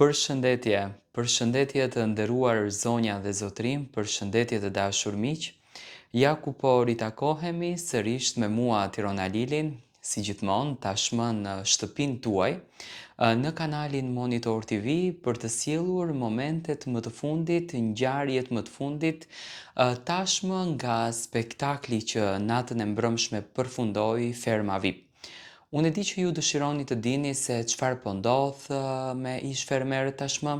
Përshëndetje të nderuar zonja dhe zotrim, përshëndetje të dashur miq. Ja ku po ritakohemi sërish me mua Tirona Lilin, si gjithmonë tashmë në shtëpinë tuaj, në kanalin Monitor TV për të sjellur momentet më të fundit, ngjarjet më të fundit, tashmë nga spektakli që natën e mbrëmshme përfundoi Ferma VIP. Unë e di që ju dëshironi të dini se çfarë po ndodh me ish fermerët tashmë,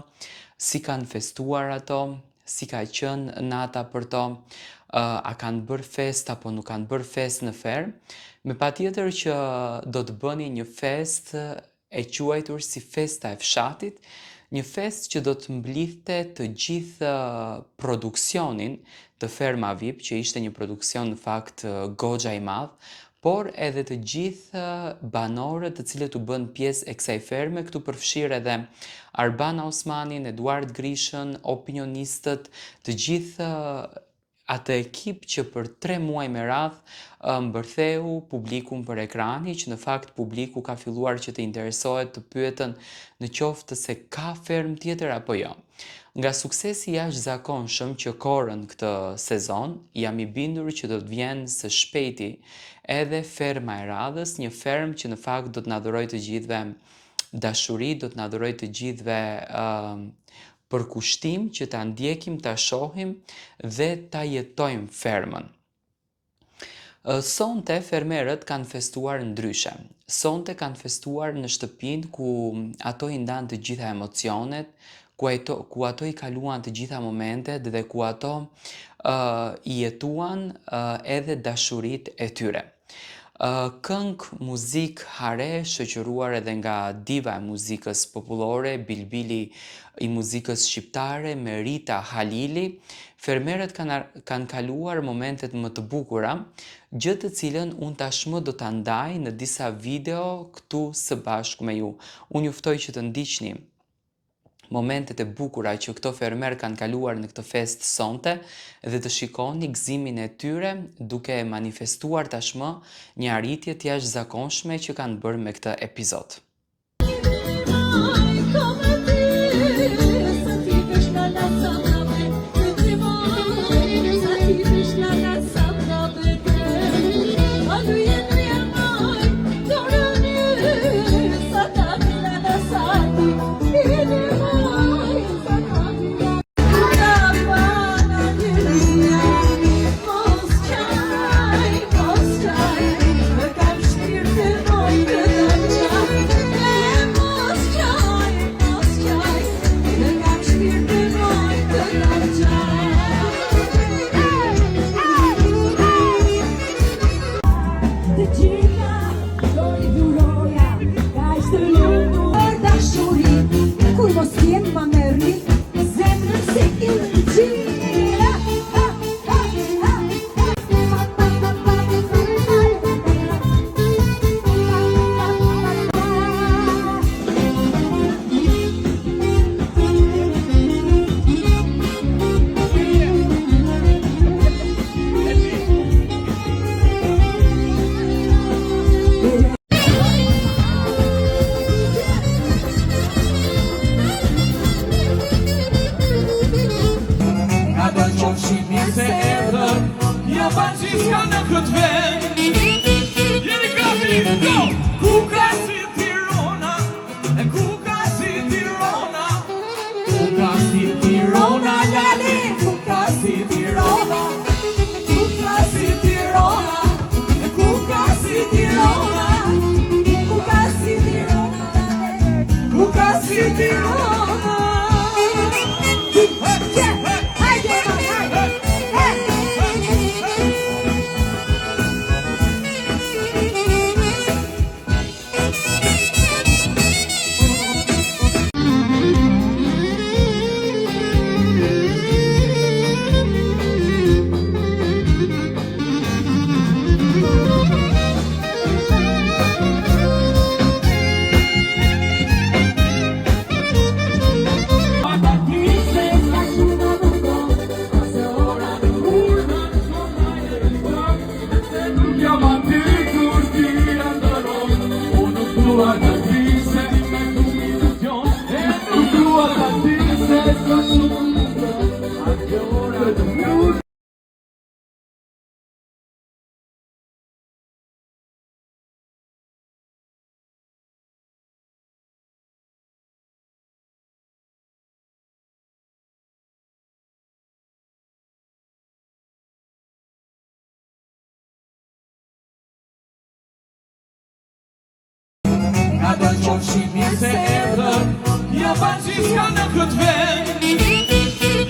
si kanë festuar ato, si ka qenë nata për to, a kanë bërë fest apo nuk kanë bërë fest në fermë. Megjithatë që do të bëni një fest e quajtur si festa e fshatit, një fest që do të mblidhte të gjithë produksionin të Ferma VIP, që ishte një produksion në fakt goxha i madh, por edhe të gjithë banorët të cilët u bën pjesë e kësaj ferme, këtu përfshirë edhe Arbana Osmanin, Eduard Grishën, opinionistët, të gjithë atë ekip që për 3 muaj me radhë mbërtheu publikun për ekrani, që në fakt publiku ka filluar që të interesohet, të pyeten në qoftë se ka fermë tjetër apo jo. Nga suksesi jashtëzakonshëm që korën këtë sezon, jam i bindur që do të vjen së shpejti edhe ferma e radhës, një fermë që në fakt do të na dhurojë të gjithëve dashuri, do të na dhurojë të gjithëve përkushtim që ta ndjekim, ta shohim dhe ta jetojmë fermën. Sonte fermerët kanë festuar ndryshe. Sonte kanë festuar në shtëpinë ku ato i ndanë të gjitha emocionet, ku ato i kaluan të gjitha momentet dhe ku ato i jetuan edhe dashuritë e tyre. Këngë, muzikë, hare, shoqëruar edhe nga diva e muzikës popullore, bilbili i muzikës shqiptare, Merita Halili, fermerët kanë kaluar momentet më të bukura, gjë të cilën unë tashmë do ta ndaj në disa video këtu së bashku me ju. Unë ju ftoj që të ndiqni momentet e bukura që këto fermer kanë kaluar në këtë fest sonte dhe të shikoni gëzimin e tyre duke manifestuar tashmë një arritje të jashtëzakonshme që kanë bërë me këtë epizod. Nga do qofshimi se erdhën Japanqiska në këtë vend.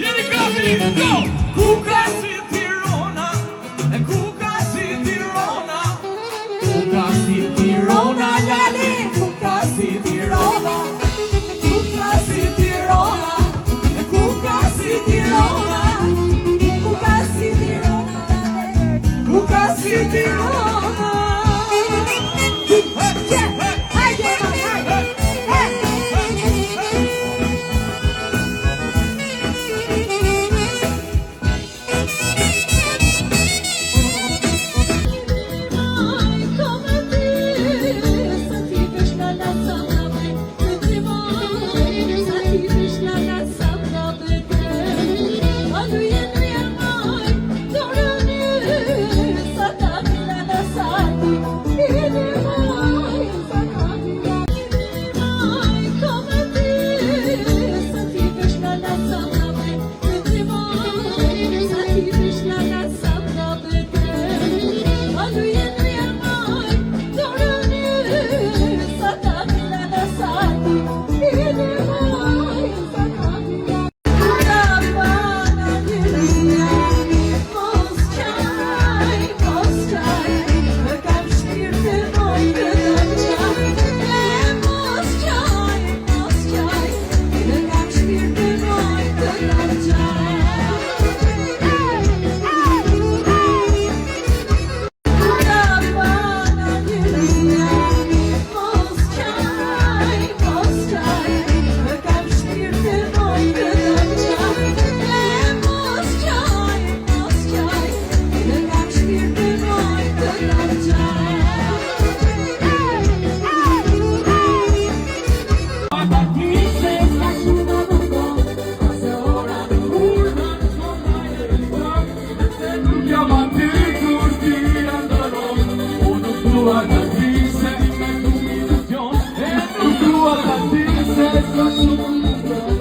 Jeni gati, go! Ku ka si Tirana, e ku ka si Tirana, ku ka si Tirana, lali, ku ka si Tirana, ku ka si Tirana, e ku ka si Tirana, ku ka si Tirana, ku ka si Tirana. Guarda, ti sei